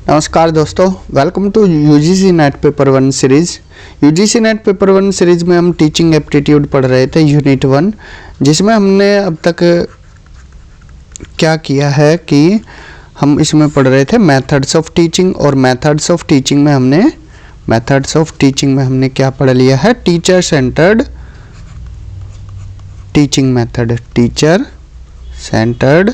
नमस्कार दोस्तों, welcome to UGC NET paper 1 series. UGC NET paper 1 series में हम टीचिंग एप्टीट्यूड पढ़ रहे थे यूनिट 1, जिसमें हमने अब तक क्या किया है कि हम इसमें पढ़ रहे थे मेथड्स ऑफ टीचिंग। और मेथड्स ऑफ टीचिंग में हमने क्या पढ़ लिया है? Teacher centred teaching method, teacher centred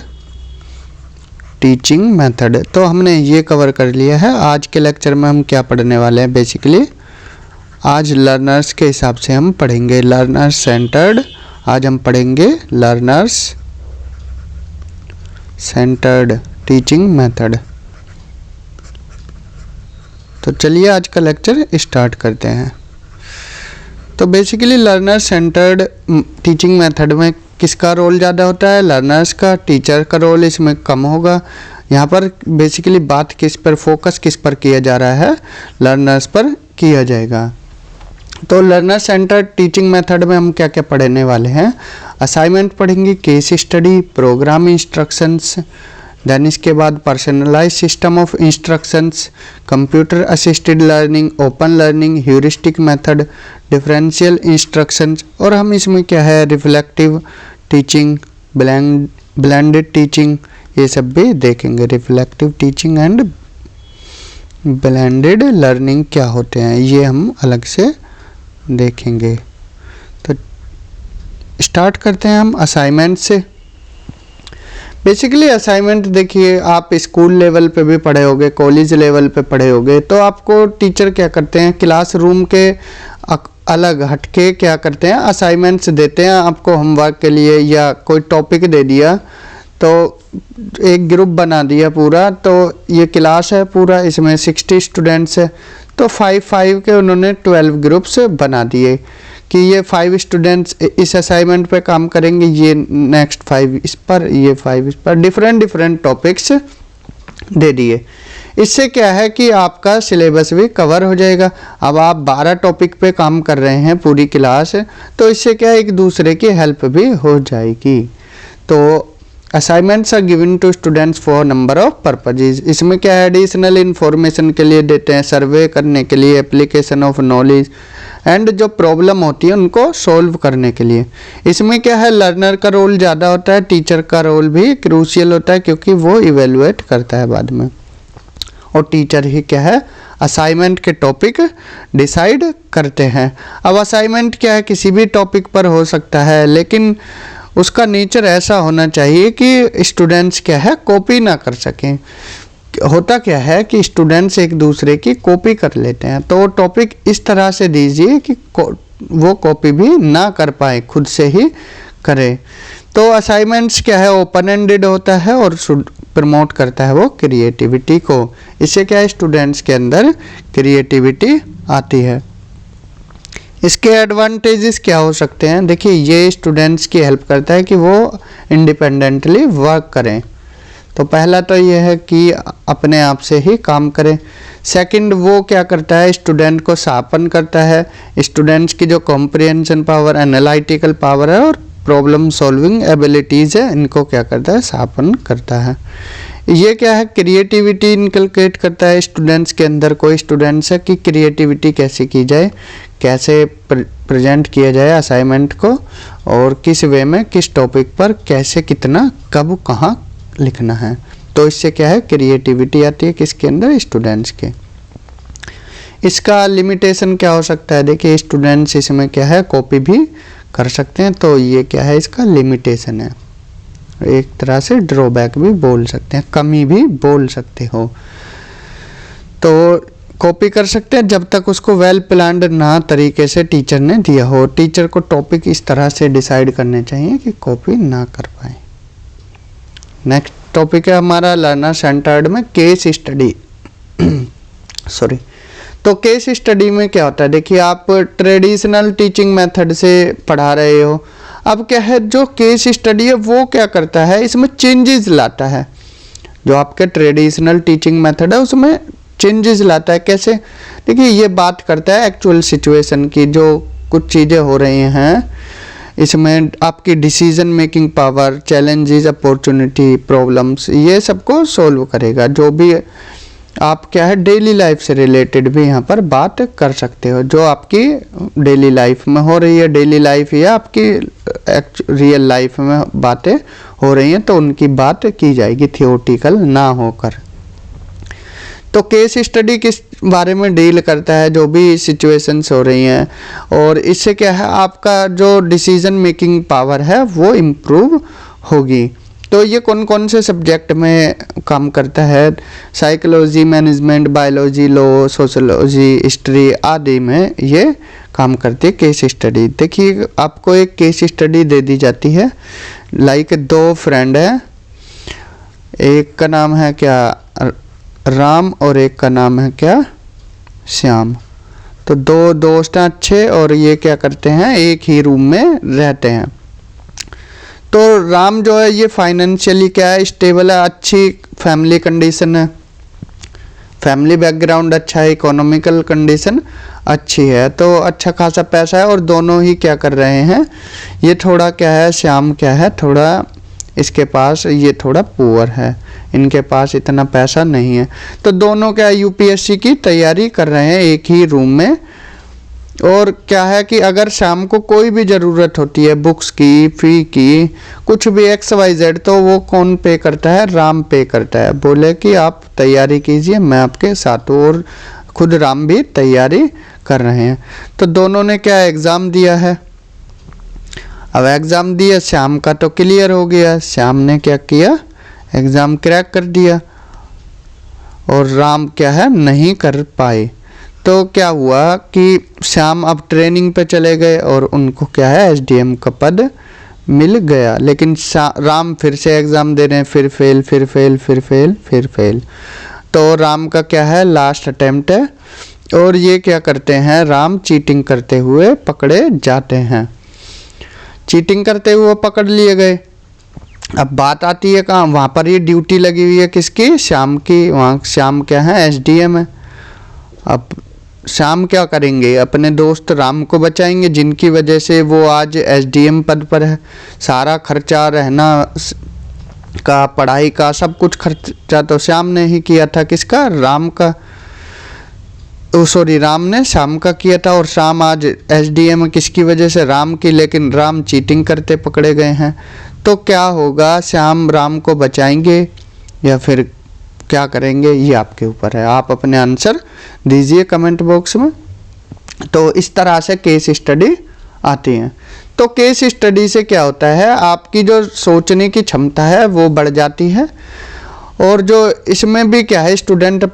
teaching method. तो हमने ये कवर कर लिया है। आज के लेक्चर में हम क्या पढ़ने वाले हैं? बेसिकली आज लर्नर्स के हिसाब से हम पढ़ेंगे लर्नर्स सेंटर्ड। आज हम पढ़ेंगे लर्नर्स सेंटर्ड टीचिंग मेथड। तो चलिए आज का लेक्चर स्टार्ट करते हैं। तो basically learner centred teaching method में किसका रोल ज़्यादा होता है? लर्नर्स का। टीचर का रोल इसमें कम होगा। यहाँ पर बेसिकली बात किस पर, फोकस किस पर किया जा रहा है? लर्नर्स पर किया जाएगा। तो लर्नर सेंटर्ड टीचिंग मेथड में हम क्या क्या पढ़ने वाले हैं? असाइनमेंट पढ़ेंगे, case study, program instructions, then इसके बाद personalize system of instructions, computer assisted learning, open learning, heuristic method, differential instructions, और हम इसमें क्या है रिफ्लेक्टिव टीचिंग, ब्लेंडेड टीचिंग, ये सब भी देखेंगे। Reflective teaching and blended learning क्या होते हैं ये हम अलग से देखेंगे। तो स्टार्ट करते हैं हम असाइनमेंट से। बेसिकली असाइनमेंट देखिए, आप स्कूल लेवल पे भी पढ़े होगे, कॉलेज लेवल पे पढ़े होगे, तो आपको टीचर क्या करते हैं, क्लासरूम के अलग हटके क्या करते हैं, असाइनमेंट्स देते हैं आपको होमवर्क के लिए, या कोई टॉपिक दे दिया तो एक ग्रुप बना दिया पूरा। तो ये क्लास है पूरा, इसमें 60 स्टूडेंट्स है, तो 5 के उन्होंने 12 ग्रुप्स बना दिए कि ये 5 स्टूडेंट्स इस असाइनमेंट पे काम करेंगे, ये नेक्स्ट 5 इस पर, ये 5 इस पर, डिफरेंट टॉपिक्स दे दिए। इससे क्या है कि आपका सिलेबस भी कवर हो जाएगा। अब आप 12 टॉपिक पे काम कर रहे हैं पूरी क्लास, तो इससे क्या एक दूसरे की हेल्प भी हो जाएगी। तो assignments are given to students for number of purposes. इसमें क्या है, एडिशनल इन्फॉर्मेशन के लिए देते हैं, सर्वे करने के लिए, एप्लीकेशन ऑफ नॉलेज, एंड जो प्रॉब्लम होती है उनको सॉल्व करने के लिए। इसमें क्या है, लर्नर का रोल ज़्यादा होता है, टीचर का रोल भी क्रूशियल होता है, क्योंकि वो इवेलुएट करता है बाद में, और टीचर ही क्या है, असाइनमेंट के टॉपिक डिसाइड करते हैं। अब असाइनमेंट क्या है, किसी भी टॉपिक पर हो सकता है, लेकिन उसका नेचर ऐसा होना चाहिए कि स्टूडेंट्स क्या है, कॉपी ना कर सकें। होता क्या है कि स्टूडेंट्स एक दूसरे की कॉपी कर लेते हैं, तो टॉपिक इस तरह से दीजिए कि वो कॉपी भी ना कर पाए, खुद से ही करें। तो असाइनमेंट्स क्या है, ओपन एंडेड होता है और प्रमोट करता है वो क्रिएटिविटी को। इससे क्या है, स्टूडेंट्स के अंदर क्रिएटिविटी आती है। इसके एडवांटेजेस क्या हो सकते हैं? देखिए, ये स्टूडेंट्स की हेल्प करता है कि वो इंडिपेंडेंटली वर्क करें। तो पहला तो ये है कि अपने आप से ही काम करें। सेकंड, वो क्या करता है, स्टूडेंट को शार्पन करता है। स्टूडेंट्स की जो कॉम्प्रिहेंशन पावर, एनालिटिकल पावर है और प्रॉब्लम सॉल्विंग एबिलिटीज़ है, इनको क्या करता है, शार्पन करता है। ये क्या है, क्रिएटिविटी इनकलकेट करता है स्टूडेंट्स के अंदर। कोई स्टूडेंट्स है कि क्रिएटिविटी कैसे की जाए, कैसे प्रेजेंट किया जाए असाइनमेंट को, और किस वे में, किस टॉपिक पर, कैसे, कितना, कब, कहाँ लिखना है। तो इससे क्या है, क्रिएटिविटी आती है किसके अंदर, स्टूडेंट्स के। इसका लिमिटेशन क्या हो सकता है? देखिए, स्टूडेंट्स इसमें क्या है, कॉपी भी कर सकते हैं, तो ये क्या है, इसका लिमिटेशन है। एक तरह से ड्रॉबैक भी बोल सकते हैं, कमी भी बोल सकते हो। तो कॉपी कर सकते हैं जब तक उसको वेल प्लान्ड ना तरीके से टीचर ने दिया हो। टीचर को टॉपिक इस तरह से डिसाइड करने चाहिए कि कॉपी ना कर पाए। नेक्स्ट टॉपिक है हमारा लर्नर सेंटर्ड में केस स्टडी। सॉरी। तो केस स्टडी में क्या होता है? देखिए, आप ट्रेडिशनल टीचिंग मेथड से पढ़ा रहे हो। अब क्या है, जो केस स्टडी है वो क्या करता है, इसमें चेंजेस लाता है। जो आपके ट्रेडिशनल टीचिंग मेथड है उसमें चेंजेस लाता है। कैसे? देखिए, ये बात करता है एक्चुअल सिचुएशन की, जो कुछ चीज़ें हो रही हैं इसमें आपकी decision making power, challenges, opportunity, problems, ये सबको सॉल्व करेगा। जो भी आप क्या है डेली लाइफ से रिलेटेड भी यहाँ पर बात कर सकते हो, जो आपकी डेली लाइफ में हो रही है, डेली लाइफ या आपकी रियल लाइफ में बातें हो रही हैं तो उनकी बात की जाएगी, थियोरटिकल ना होकर। तो केस स्टडी किस बारे में डील करता है, जो भी सिचुएशंस हो रही हैं, और इससे क्या है आपका जो डिसीजन मेकिंग पावर है वो इम्प्रूव होगी। तो ये कौन कौन से सब्जेक्ट में काम करता है, psychology, management, biology, law, sociology, history आदि में ये काम करती है केस स्टडी। देखिए आपको एक केस स्टडी दे दी जाती है, लाइक दो फ्रेंड हैं, एक का नाम है क्या राम और एक का नाम है क्या श्याम। तो दो दोस्त हैं अच्छे और ये क्या करते हैं एक ही रूम में रहते हैं। तो राम जो है ये फाइनेंशियली क्या है स्टेबल है, अच्छी फैमिली कंडीशन है, फैमिली बैकग्राउंड अच्छा है, इकोनॉमिकल कंडीशन अच्छी है, तो अच्छा खासा पैसा है। और दोनों ही क्या कर रहे हैं, ये थोड़ा क्या है श्याम क्या है थोड़ा इसके पास ये थोड़ा पुअर है, इनके पास इतना पैसा नहीं है। तो दोनों क्या यूपीएससी की तैयारी कर रहे हैं एक ही रूम में। और क्या है कि अगर शाम को कोई भी ज़रूरत होती है बुक्स की, फ़ी की, कुछ भी XYZ, तो वो कौन पे करता है, राम पे करता है। बोले कि आप तैयारी कीजिए मैं आपके साथ हूँ, और खुद राम भी तैयारी कर रहे हैं। तो दोनों ने क्या एग्ज़ाम दिया है, अब एग्ज़ाम दिया, श्याम का तो क्लियर हो गया, श्याम ने क्या किया एग्ज़ाम क्रैक कर दिया, और राम क्या है नहीं कर पाए। तो क्या हुआ कि श्याम अब ट्रेनिंग पे चले गए और उनको क्या है SDM का पद मिल गया, लेकिन राम फिर से एग्ज़ाम दे रहे हैं, फिर फेल, फिर फेल, फिर फेल, फिर फेल। तो राम का क्या है लास्ट अटेम्प्ट है, और ये क्या करते हैं राम चीटिंग करते हुए पकड़े जाते हैं, चीटिंग करते हुए पकड़ लिए गए। अब बात आती है कहाँ, वहाँ पर ये ड्यूटी लगी हुई है किसकी, श्याम की, वहाँ श्याम क्या है SDM है। अब श्याम क्या करेंगे, अपने दोस्त राम को बचाएंगे जिनकी वजह से वो आज SDM पद पर है। सारा खर्चा, रहना का, पढ़ाई का, सब कुछ खर्चा तो श्याम ने ही किया था, किसका, राम का, सॉरी राम ने श्याम का किया था। और श्याम आज SDM किसकी वजह से, राम की, लेकिन राम चीटिंग करते पकड़े गए हैं। तो क्या होगा, श्याम राम को बचाएंगे या फिर क्या करेंगे, ये आपके ऊपर है, आप अपने आंसर दीजिए कमेंट बॉक्स में। तो इस तरह से केस स्टडी आती हैं। तो केस स्टडी से क्या होता है, आपकी जो सोचने की क्षमता है वो बढ़ जाती है, और जो इसमें भी क्या है स्टूडेंट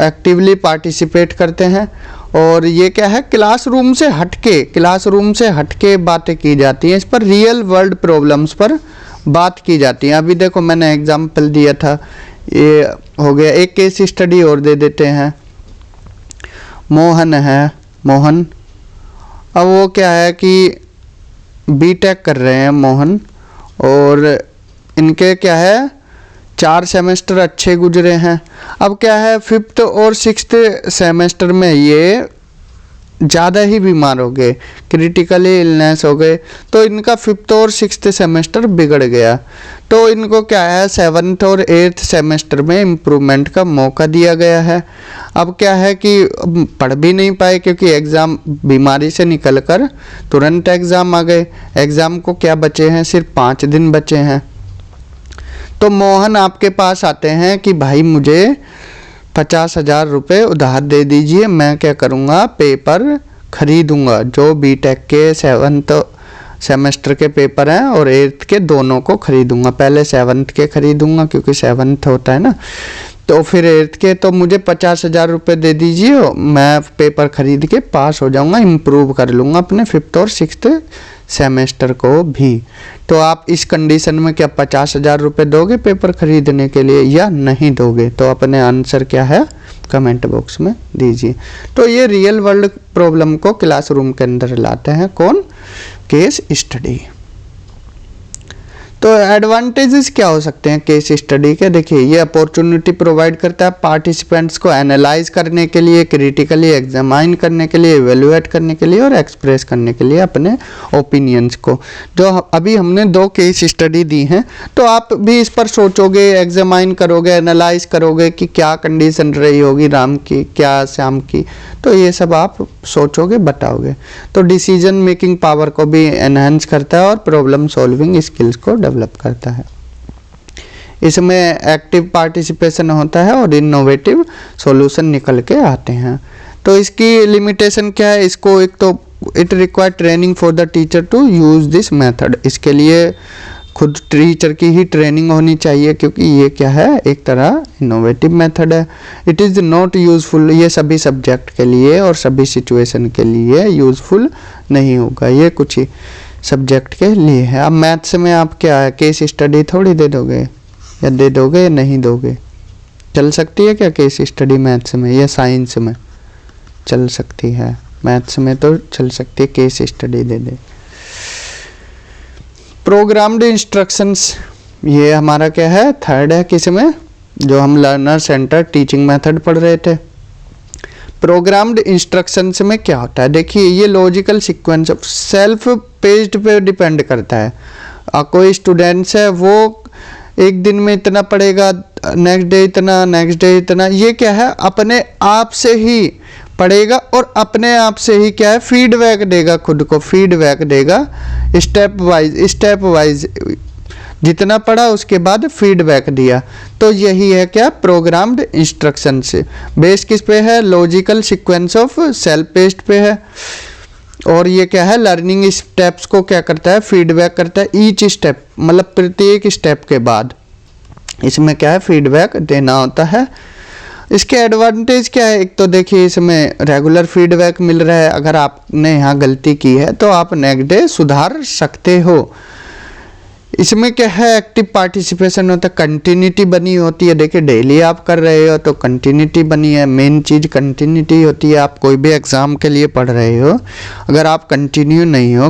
एक्टिवली पार्टिसिपेट करते हैं। और ये क्या है क्लासरूम से हटके बातें की जाती हैं, इस पर रियल वर्ल्ड प्रॉब्लम्स पर बात की जाती है। अभी देखो मैंने एग्जांपल दिया था, ये हो गया। एक केस स्टडी और दे देते हैं, मोहन है, मोहन अब वो क्या है कि बीटेक कर रहे हैं मोहन, और इनके क्या है 4 सेमेस्टर अच्छे गुजरे हैं। अब क्या है 5th और 6th सेमेस्टर में ये ज़्यादा ही बीमार हो गए, क्रिटिकली इलनेस हो गए, तो इनका 5th और 6th सेमेस्टर बिगड़ गया। तो इनको क्या है 7th और 8th सेमेस्टर में इम्प्रूवमेंट का मौका दिया गया है। अब क्या है कि पढ़ भी नहीं पाए क्योंकि एग्ज़ाम, बीमारी से निकलकर तुरंत एग्ज़ाम आ गए। एग्ज़ाम को क्या बचे हैं, सिर्फ 5 दिन बचे हैं। तो मोहन आपके पास आते हैं कि भाई मुझे 50,000 रुपये उधार दे दीजिए, मैं क्या करूँगा पेपर खरीदूँगा, जो बीटेक के 7th सेमेस्टर के पेपर हैं और 8th के दोनों को खरीदूँगा। पहले 7th के खरीदूँगा क्योंकि 7th होता है ना, तो फिर 8th के, तो मुझे 50,000 रुपये दे दीजिए, मैं पेपर खरीद के पास हो जाऊँगा, इम्प्रूव कर लूँगा अपने 5th और 6th सेमेस्टर को भी। तो आप इस कंडीशन में क्या 50,000 रुपये दोगे पेपर खरीदने के लिए या नहीं दोगे, तो अपने आंसर क्या है कमेंट बॉक्स में दीजिए। तो ये रियल वर्ल्ड प्रॉब्लम को क्लासरूम के अंदर लाते हैं कौन, केस स्टडी। तो एडवांटेजेस क्या हो सकते हैं केस स्टडी के? देखिए, ये अपॉर्चुनिटी प्रोवाइड करता है पार्टिसिपेंट्स को एनालाइज करने के लिए, क्रिटिकली एग्जामाइन करने के लिए, इवेलुएट करने के लिए और एक्सप्रेस करने के लिए अपने ओपिनियंस को। जो अभी हमने 2 केस स्टडी दी हैं, तो आप भी इस पर सोचोगे, एग्जामाइन करोगे, एनालाइज करोगे कि क्या कंडीशन रही होगी राम की, क्या श्याम की, तो ये सब आप सोचोगे, बताओगे। तो डिसीजन मेकिंग पावर को भी एनहांस करता है और प्रॉब्लम सॉल्विंग स्किल्स को डेवलप करता है। इसमें एक्टिव पार्टिसिपेशन होता है और इनोवेटिव सॉल्यूशन निकल के आते हैं। तो इसकी लिमिटेशन क्या है? इसको एक तो it require training for the teacher to use this method. इसके लिए खुद टीचर की ही ट्रेनिंग होनी चाहिए, क्योंकि ये क्या है, एक तरह इनोवेटिव मेथड है। इट इज़ नॉट यूजफुल, ये सभी सब्जेक्ट के लिए और सभी सिचुएशन के लिए यूजफुल नहीं होगा, ये कुछ ही सब्जेक्ट के लिए है। अब मैथ्स में आप क्या है, केस स्टडी थोड़ी दे दोगे, या दे दोगे या नहीं दोगे? चल सकती है क्या केस स्टडी मैथ्स में या साइंस में? चल सकती है, मैथ्स में तो चल सकती है, केस स्टडी दे दे। प्रोग्राम्ड इंस्ट्रक्शंस, ये हमारा क्या है, थर्ड है किस में, जो हम लर्नर सेंटर टीचिंग मेथड पढ़ रहे थे। प्रोग्राम्ड इंस्ट्रक्शंस में क्या होता है? देखिए, ये logical sequence of self paced पे डिपेंड करता है। कोई स्टूडेंट्स है, वो एक दिन में इतना पढ़ेगा, नेक्स्ट डे इतना, नेक्स्ट डे इतना, ये क्या है, अपने आप से ही पढ़ेगा और अपने आप से ही क्या है, फीडबैक देगा, खुद को फीडबैक देगा, स्टेप वाइज जितना पढ़ा उसके बाद फीडबैक दिया। तो यही है क्या, प्रोग्राम्ड इंस्ट्रक्शन से। बेस किस पे है? Logical sequence of self paced पे है। और ये क्या है, लर्निंग स्टेप्स को क्या करता है, फीडबैक करता है। ईच स्टेप मतलब प्रत्येक स्टेप के बाद इसमें क्या है, फीडबैक देना होता है। इसके एडवांटेज क्या है? एक तो देखिए, इसमें रेगुलर फीडबैक मिल रहा है। अगर आपने यहाँ गलती की है तो आप नेक्स्ट डे सुधार सकते हो। इसमें क्या है, एक्टिव पार्टिसिपेशन होता है, कंटिन्यूटी बनी होती है। देखिए, डेली आप कर रहे हो तो कंटिन्यूटी बनी है। मेन चीज़ कंटिन्यूटी होती है। आप कोई भी एग्ज़ाम के लिए पढ़ रहे हो, अगर आप कंटिन्यू नहीं हो,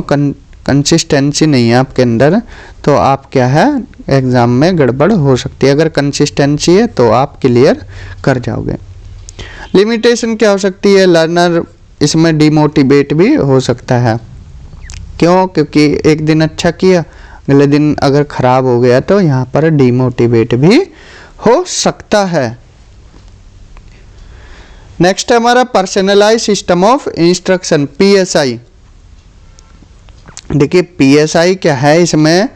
कंसिस्टेंसी नहीं है आपके अंदर, तो आप क्या है, एग्ज़ाम में गड़बड़ हो सकती है। अगर कंसिस्टेंसी है तो आप क्लियर कर जाओगे। लिमिटेशन क्या हो सकती है? लर्नर इसमें डिमोटिवेट भी हो सकता है। क्यों? क्योंकि एक दिन अच्छा किया, अगले दिन अगर ख़राब हो गया तो यहाँ पर डिमोटिवेट भी हो सकता है। नेक्स्ट है हमारा personalize system of instruction, PSI। देखिए, PSI क्या है, इसमें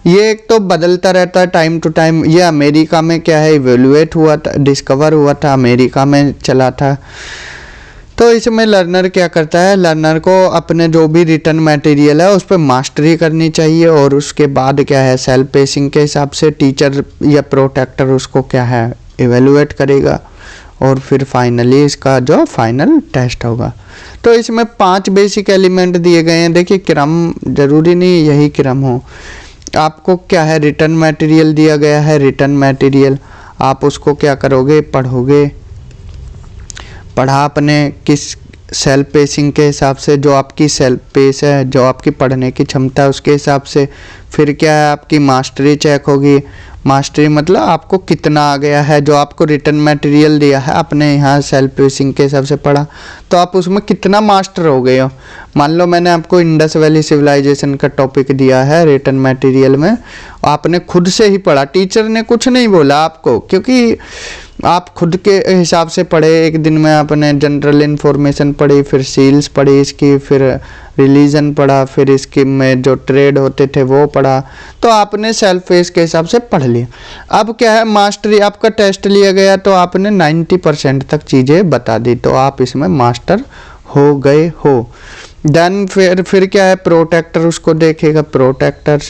ये एक तो बदलता रहता है टाइम टू टाइम। ये अमेरिका में क्या है, इवेलुएट हुआ था, डिस्कवर हुआ था, अमेरिका में चला था। तो इसमें लर्नर क्या करता है, लर्नर को अपने जो भी रिटन मटेरियल है उस पर मास्टरी करनी चाहिए, और उसके बाद क्या है, सेल्फ पेसिंग के हिसाब से टीचर या प्रोटेक्टर उसको क्या है, इवेलुएट करेगा, और फिर फाइनली इसका जो फाइनल टेस्ट होगा। तो इसमें 5 बेसिक एलिमेंट दिए गए हैं। देखिए, क्रम जरूरी नहीं यही क्रम हो। आपको क्या है, रिटन मटेरियल दिया गया है, रिटन मटेरियल आप उसको क्या करोगे, पढ़ोगे। पढ़ा अपने किस सेल्फ पेसिंग के हिसाब से, जो आपकी सेल्फ पेस है, जो आपकी पढ़ने की क्षमता है उसके हिसाब से। फिर क्या है, आपकी मास्टरी चेक होगी। मास्टरी मतलब आपको कितना आ गया है, जो आपको रिटन मटेरियल दिया है, आपने यहाँ सेल्फ पेसिंग के हिसाब से पढ़ा, तो आप उसमें कितना मास्टर हो गए हो। मान लो मैंने आपको इंडस वैली सिविलाइजेशन का टॉपिक दिया है रिटन मटेरियल में, आपने खुद से ही पढ़ा, टीचर ने कुछ नहीं बोला आपको, क्योंकि आप खुद के हिसाब से पढ़े। एक दिन में आपने जनरल इन्फॉर्मेशन पढ़ी, फिर सील्स पढ़ी इसकी, फिर रिलीजन पढ़ा, फिर इसकी में जो ट्रेड होते थे वो पढ़ा, तो आपने सेल्फ फेस के हिसाब से पढ़ लिया। अब क्या है, मास्टरी आपका टेस्ट लिया गया तो आपने 90% तक चीज़ें बता दी, तो आप इसमें मास्टर हो गए हो। देन फिर क्या है, प्रोटेक्टर उसको देखेगा, प्रोटेक्टर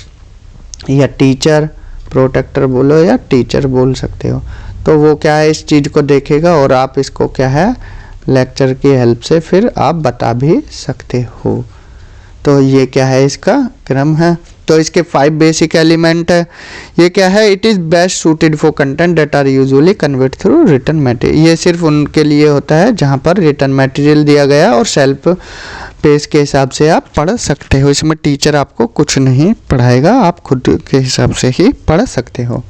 या टीचर, प्रोटेक्टर बोलो या टीचर बोल सकते हो, तो वो क्या है, इस चीज़ को देखेगा और आप इसको क्या है, लेक्चर की हेल्प से फिर आप बता भी सकते हो। तो ये क्या है, इसका क्रम है। तो इसके 5 बेसिक एलिमेंट है। ये क्या है, it is best suited for content that are usually convert through written material. ये सिर्फ उनके लिए होता है जहाँ पर रिटन मटेरियल दिया गया और सेल्फ पेज के हिसाब से आप पढ़ सकते हो। इसमें टीचर आपको कुछ नहीं पढ़ाएगा, आप खुद के हिसाब से ही पढ़ सकते हो।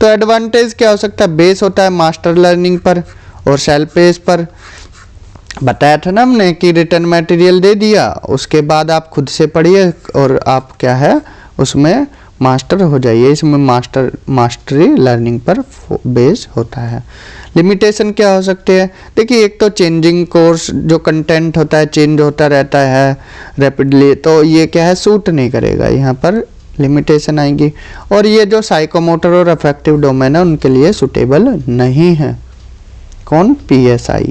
तो एडवांटेज क्या हो सकता है? बेस होता है मास्टर लर्निंग पर और सेल्फ पेज पर। बताया था ना हमने कि रिटर्न मटेरियल दे दिया, उसके बाद आप खुद से पढ़िए और आप क्या है उसमें मास्टर हो जाइए। इसमें मास्टरी लर्निंग पर बेस होता है। लिमिटेशन क्या हो सकते हैं? देखिए, एक तो चेंजिंग कोर्स, जो कंटेंट होता है चेंज होता रहता है रैपिडली, तो ये क्या है सूट नहीं करेगा, यहाँ पर लिमिटेशन आएगी। और ये जो साइकोमोटर और अफेक्टिव डोमेन है उनके लिए सुटेबल नहीं है। कौन? PSI,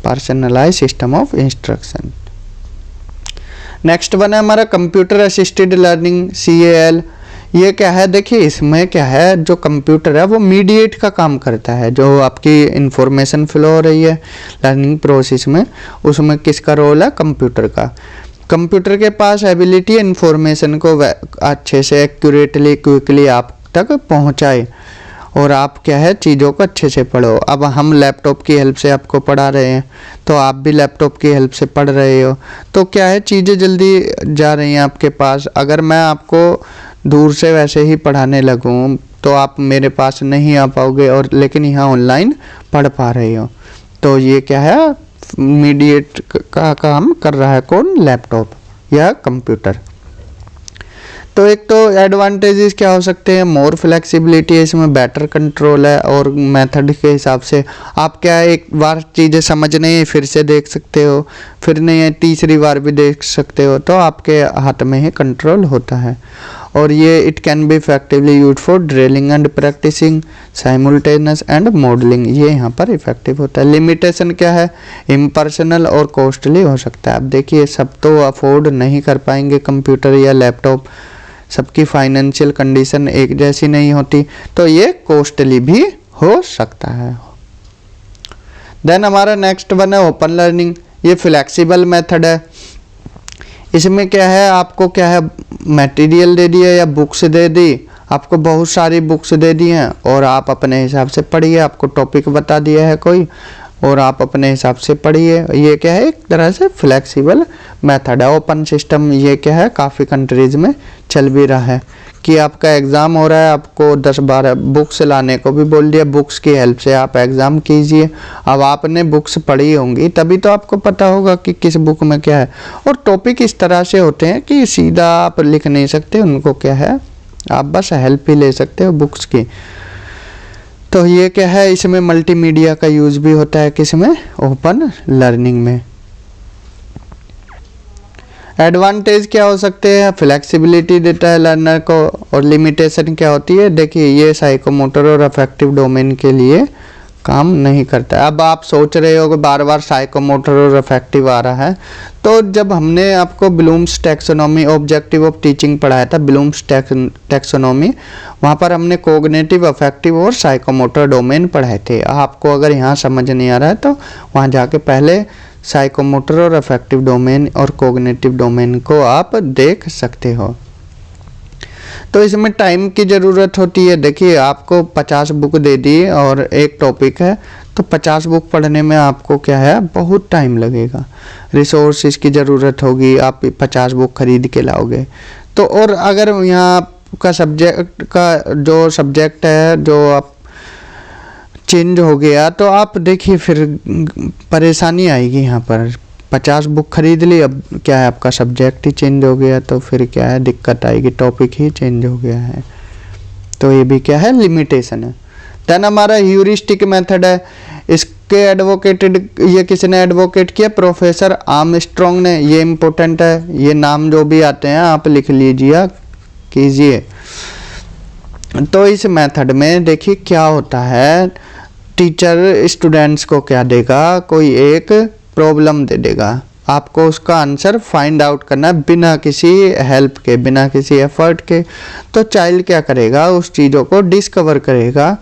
personalize system of instruction. Next one है हमारा कंप्यूटर असिस्टेड लर्निंग, CAL। ये क्या है? देखिए, इसमें क्या है, जो कंप्यूटर है वो मीडिएट का काम करता है। जो आपकी इंफॉर्मेशन फ्लो हो रही है लर्निंग प्रोसेस में, उसमें किसका रोल है? कंप्यूटर का। कंप्यूटर के पास एबिलिटी है इंफॉर्मेशन को अच्छे से एक्यूरेटली क्विकली आप तक पहुंचाए और आप क्या है चीज़ों को अच्छे से पढ़ो। अब हम लैपटॉप की हेल्प से आपको पढ़ा रहे हैं, तो आप भी लैपटॉप की हेल्प से पढ़ रहे हो, तो क्या है चीज़ें जल्दी जा रही हैं आपके पास। अगर मैं आपको दूर से वैसे ही पढ़ाने लगूं तो आप मेरे पास नहीं आ पाओगे, और लेकिन यहाँ ऑनलाइन पढ़ पा रहे हो। तो ये क्या है? मीडिएट का काम कर रहा है कौन? लैपटॉप या कंप्यूटर। तो एक तो एडवांटेजेस क्या हो सकते हैं? मोर फ्लेक्सिबिलिटी है, इसमें बेटर कंट्रोल है, और मेथड के हिसाब से आप क्या है एक बार चीज़ें समझ नहीं है फिर से देख सकते हो, फिर नहीं है तीसरी बार भी देख सकते हो, तो आपके हाथ में ही कंट्रोल होता है। और ये it can be effectively use for drilling and practicing simultaneous and modelling, ये यहाँ पर इफेक्टिव होता है। लिमिटेशन क्या है? इम्पर्सनल और कॉस्टली हो सकता है। अब देखिए, सब तो अफोर्ड नहीं कर पाएंगे कंप्यूटर या लैपटॉप, सबकी फाइनेंशियल कंडीशन एक जैसी नहीं होती, तो ये कॉस्टली भी हो सकता है। देन हमारा नेक्स्ट वन है ओपन लर्निंग। ये फ्लेक्सिबल मेथड है। इसमें क्या है, आपको क्या है मटेरियल दे दिया या बुक्स दे दी, आपको बहुत सारी बुक्स दे दी हैं और आप अपने हिसाब से पढ़िए। आपको टॉपिक बता दिया है कोई और आप अपने हिसाब से पढ़िए। ये क्या है? एक तरह से फ्लेक्सिबल मेथड है। ओपन सिस्टम ये क्या है? काफ़ी कंट्रीज में चल भी रहा है कि आपका एग्ज़ाम हो रहा है, आपको 10-12 बुक्स लाने को भी बोल दिया, बुक्स की हेल्प से आप एग्ज़ाम कीजिए। अब आपने बुक्स पढ़ी होंगी तभी तो आपको पता होगा कि किस बुक में क्या है। और टॉपिक इस तरह से होते हैं कि सीधा आप लिख नहीं सकते, उनको क्या है आप बस हेल्प ही ले सकते हो बुक्स की। तो ये क्या है, इसमें मल्टीमीडिया का यूज़ भी होता है किसमें? ओपन लर्निंग में। एडवांटेज क्या हो सकते हैं? फ्लेक्सिबिलिटी देता है लर्नर को। और लिमिटेशन क्या होती है? देखिए, ये साइकोमोटर और अफेक्टिव डोमेन के लिए काम नहीं करता है। अब आप सोच रहे हो कि बार बार साइकोमोटर और अफेक्टिव आ रहा है, तो जब हमने आपको Bloom's taxonomy objective of teaching पढ़ाया था, ब्लूम्स टैक्सोनॉमी, वहाँ पर हमने कोग्निटिव, अफेक्टिव और साइकोमोटर डोमेन पढ़ाए थे। आपको अगर यहाँ समझ नहीं आ रहा है तो वहाँ जाके पहले साइकोमोटर और अफेक्टिव डोमेन और कोग्निटिव डोमेन को आप देख सकते हो। तो इसमें टाइम की ज़रूरत होती है। देखिए, आपको 50 बुक दे दी और एक टॉपिक है, तो 50 बुक पढ़ने में आपको क्या है बहुत टाइम लगेगा, रिसोर्सेज की ज़रूरत होगी, आप 50 बुक खरीद के लाओगे। तो और अगर यहाँ का सब्जेक्ट का जो सब्जेक्ट है जो आप चेंज हो गया, तो आप देखिए फिर परेशानी आएगी। यहाँ पर 50 बुक खरीद ली, अब क्या है आपका सब्जेक्ट ही चेंज हो गया, तो फिर क्या है दिक्कत आएगी, टॉपिक ही चेंज हो गया है। तो ये भी क्या है लिमिटेशन है। देन हमारा ह्यूरिस्टिक मेथड है। इसके एडवोकेटेड, ये किसने एडवोकेट किया? प्रोफेसर आर्मस्ट्रॉन्ग ने। ये इम्पोर्टेंट है, ये नाम जो भी आते हैं आप लिख लीजिए कीजिए। तो इस मेथड में देखिए क्या होता है, टीचर स्टूडेंट्स को क्या देगा, कोई एक प्रॉब्लम दे देगा, आपको उसका आंसर फाइंड आउट करना है बिना किसी हेल्प के, बिना किसी एफर्ट के। तो चाइल्ड क्या करेगा, उस चीज़ों को डिस्कवर करेगा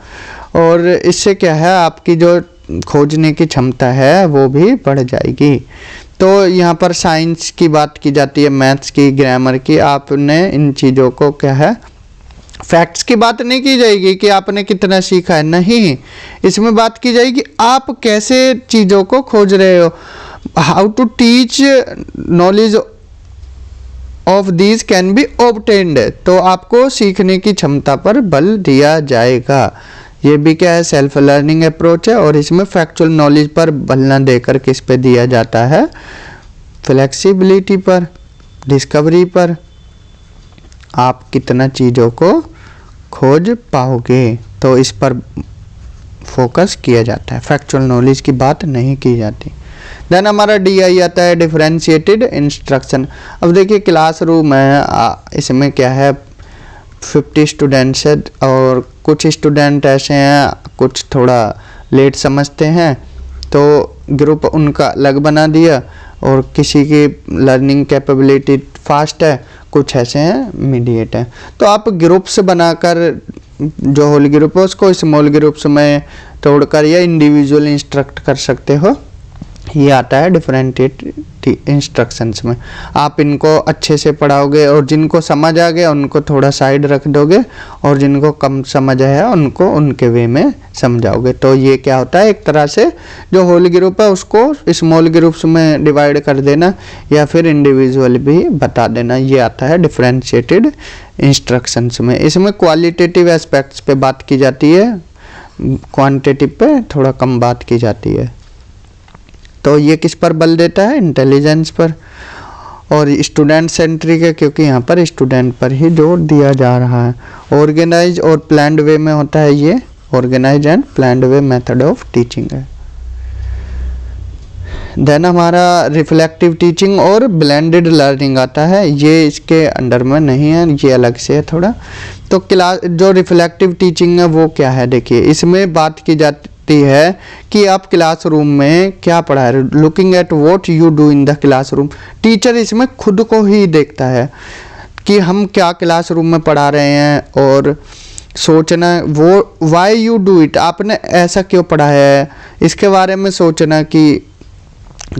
और इससे क्या है आपकी जो खोजने की क्षमता है वो भी बढ़ जाएगी। तो यहाँ पर साइंस की बात की जाती है, मैथ्स की, ग्रामर की। आपने इन चीज़ों को क्या है, फैक्ट्स की बात नहीं की जाएगी कि आपने कितना सीखा है, नहीं, इसमें बात की जाएगी आप कैसे चीज़ों को खोज रहे हो। How to teach knowledge of these can be obtained, तो आपको सीखने की क्षमता पर बल दिया जाएगा। ये भी क्या है, सेल्फ लर्निंग अप्रोच है, और इसमें फैक्चुअल नॉलेज पर बल न देकर किस पे दिया जाता है, फ्लेक्सिबिलिटी पर, डिस्कवरी पर, आप कितना चीज़ों को खोज पाओगे, तो इस पर फोकस किया जाता है, फैक्चुअल नॉलेज की बात नहीं की जाती। देन हमारा DI आता है, डिफरेंशिएटेड इंस्ट्रक्शन। अब देखिए क्लासरूम है, इसमें क्या है 50 स्टूडेंट्स है, और कुछ स्टूडेंट ऐसे हैं कुछ थोड़ा लेट समझते हैं, तो ग्रुप उनका अलग बना दिया, और किसी की लर्निंग कैपेबिलिटी फास्ट है, कुछ ऐसे हैं मीडिएट है, तो आप ग्रुप्स बनाकर जो होल ग्रुप है उसको स्मॉल ग्रुप्स में तोड़कर या इंडिविजुअल इंस्ट्रक्ट कर सकते हो। ये आता है डिफरेंशिएटेड इंस्ट्रक्शंस में। आप इनको अच्छे से पढ़ाओगे, और जिनको समझ आ गया उनको थोड़ा साइड रख दोगे, और जिनको कम समझ आया उनको उनके वे में समझाओगे। तो ये क्या होता है, एक तरह से जो होल ग्रुप है उसको स्मॉल ग्रुप्स में डिवाइड कर देना, या फिर इंडिविजुअल भी बता देना। ये आता है डिफरेंशिएटेड इंस्ट्रक्शंस में। इसमें क्वालिटेटिव एस्पेक्ट्स पे बात की जाती है, क्वांटिटेटिव पे थोड़ा कम बात की जाती है। तो ये किस पर बल देता है, इंटेलिजेंस पर, और स्टूडेंट सेंट्रिक है क्योंकि यहाँ पर स्टूडेंट पर ही जोर दिया जा रहा है। ऑर्गेनाइज और प्लान्ड वे में होता है, ये organize and planned way method of teaching है। देन हमारा रिफ्लेक्टिव टीचिंग और ब्लेंडेड लर्निंग आता है, ये इसके अंडर में नहीं है, ये अलग से है थोड़ा। तो क्लास जो रिफ्लेक्टिव टीचिंग है वो क्या है, देखिए इसमें बात की जाती है कि आप क्लासरूम में क्या पढ़ा रहे हो, looking at what you do in the classroom. Teacher इसमें खुद को ही देखता है कि हम क्या क्लासरूम में पढ़ा रहे हैं, और सोचना वो व्हाई यू डू इट, आपने ऐसा क्यों पढ़ा है, इसके बारे में सोचना कि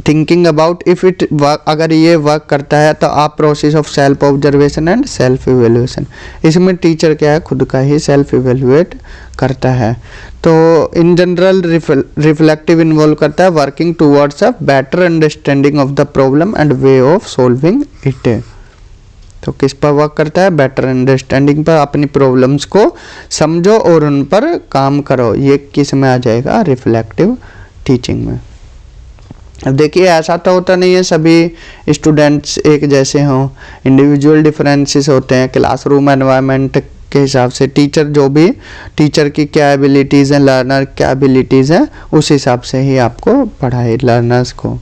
thinking about if it work, अगर ये वर्क करता है तो आप process of self observation and self evaluation. इसमें टीचर क्या है, खुद का ही सेल्फ इवेल्युएट करता है। तो इन जनरल रिफ्लेक्टिव इन्वॉल्व करता है working towards a better understanding of the problem and way of solving it. तो किस पर वर्क करता है, बेटर अंडरस्टैंडिंग पर, अपनी प्रॉब्लम्स को समझो और उन पर काम करो। ये किस में आ जाएगा, रिफ्लेक्टिव टीचिंग में। अब देखिए ऐसा तो होता नहीं है सभी स्टूडेंट्स एक जैसे हों, इंडिविजुअल डिफरेंसेस होते हैं क्लासरूम एनवायरनमेंट के हिसाब से। टीचर जो भी टीचर की क्या एबिलिटीज़ हैं, लर्नर क्या एबिलिटीज़ हैं, उस हिसाब से ही आपको पढ़ाए लर्नर्स को।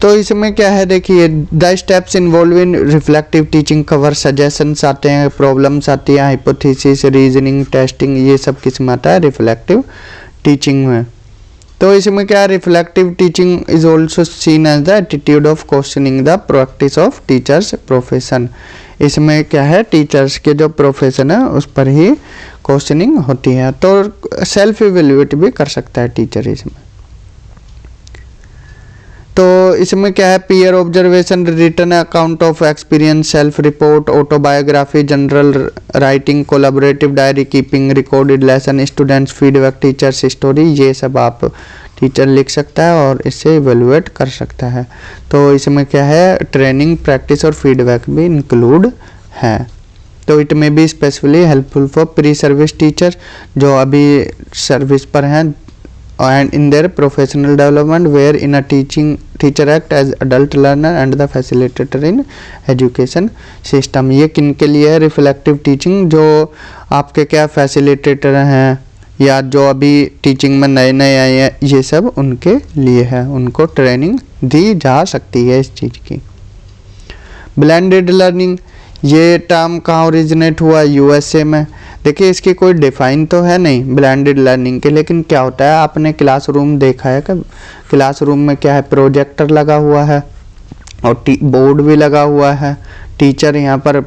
तो इसमें क्या है, देखिए the steps involve in reflective teaching cover suggestions आते हैं, प्रॉब्लम्स आती है, हाइपोथेसिस, रीजनिंग, टेस्टिंग, ये सब किस में आता है, रिफ्लेक्टिव टीचिंग में। तो इसमें क्या है, reflective teaching is also seen as the attitude of questioning the practice of teachers profession. इसमें क्या है, टीचर्स के जो प्रोफेशन है उस पर ही क्वेश्चनिंग होती है। तो सेल्फ इवेल्युएट भी कर सकता है टीचर इसमें। तो इसमें क्या है, peer observation, written account of experience, self report, autobiography, journal writing, collaborative diary keeping, recorded lesson, students feedback, teachers story, ये सब आप टीचर लिख सकता है और इससे इवेलुएट कर सकता है। तो इसमें क्या है, ट्रेनिंग, प्रैक्टिस और फीडबैक भी इंक्लूड है। तो इट में be specially helpful for pre service teacher जो अभी सर्विस पर हैं, and in their professional development where in a teacher act as adult learner and the facilitator in education system। ये किन के लिए है रिफ्लेक्टिव टीचिंग, जो आपके क्या फैसिलिटेटर हैं या जो अभी टीचिंग में नए नए आए हैं, ये सब उनके लिए है, उनको ट्रेनिंग दी जा सकती है इस चीज़ की। ब्लेंडेड लर्निंग, ये टर्म कहाँ ओरिजिनेट हुआ, यूएसए में। देखिए इसकी कोई डिफाइन तो है नहीं ब्लेंडेड लर्निंग के, लेकिन क्या होता है, आपने क्लासरूम देखा है कि क्लासरूम में क्या है, प्रोजेक्टर लगा हुआ है और बोर्ड भी लगा हुआ है, टीचर यहाँ पर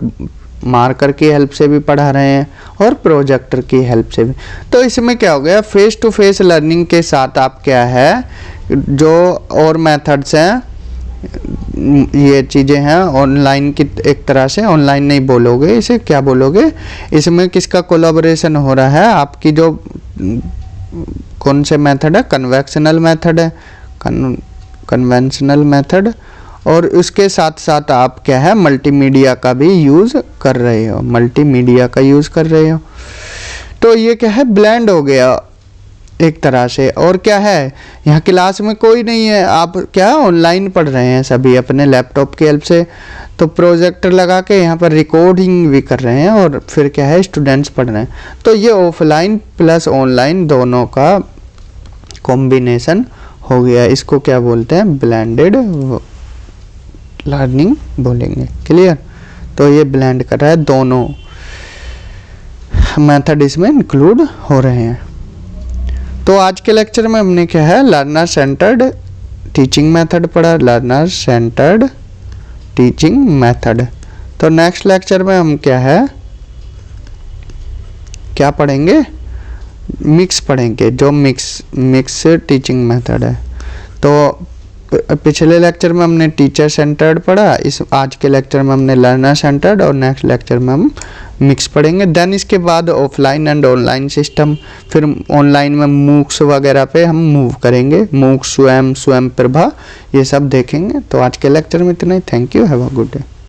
मार्कर की हेल्प से भी पढ़ा रहे हैं और प्रोजेक्टर की हेल्प से भी। तो इसमें क्या हो गया, फेस टू फेस लर्निंग के साथ आप क्या है, जो और मेथड्स हैं, ये चीज़ें हैं ऑनलाइन की, एक तरह से ऑनलाइन नहीं बोलोगे, इसे क्या बोलोगे, इसमें किसका कोलैबोरेशन हो रहा है, आपकी जो कौन से मेथड है, कन्वेंशनल मेथड है, कन्वेंशनल मेथड, और उसके साथ साथ आप क्या है मल्टीमीडिया का भी यूज़ कर रहे हो, मल्टीमीडिया का यूज़ कर रहे हो। तो ये क्या है ब्लेंड हो गया एक तरह से। और क्या है यहाँ क्लास में कोई नहीं है, आप क्या ऑनलाइन पढ़ रहे हैं सभी अपने लैपटॉप की हेल्प से, तो प्रोजेक्टर लगा के यहाँ पर रिकॉर्डिंग भी कर रहे हैं और फिर क्या है स्टूडेंट्स पढ़ रहे हैं। तो ये ऑफलाइन प्लस ऑनलाइन दोनों का कॉम्बिनेशन हो गया, इसको क्या बोलते हैं ब्लेंडेड लर्निंग बोलेंगे। क्लियर। तो ये ब्लेंड कर रहा है, दोनों मेथड इसमें इंक्लूड हो रहे हैं। तो आज के लेक्चर में हमने क्या है लर्नर सेंटर्ड टीचिंग मेथड पढ़ा, लर्नर सेंटर्ड टीचिंग मेथड। तो नेक्स्ट लेक्चर में हम क्या है क्या पढ़ेंगे, मिक्स पढ़ेंगे, जो मिक्स टीचिंग मेथड है। तो पिछले लेक्चर में हमने टीचर सेंटर्ड पढ़ा, इस आज के लेक्चर में हमने लर्नर सेंटर्ड, और नेक्स्ट लेक्चर में हम मिक्स पढ़ेंगे। देन इसके बाद ऑफलाइन एंड ऑनलाइन सिस्टम, फिर ऑनलाइन में मूक्स वगैरह पे हम मूव करेंगे, मूक्स, स्वयं प्रभा, ये सब देखेंगे। तो आज के लेक्चर में इतना ही। Thank you, have a good day.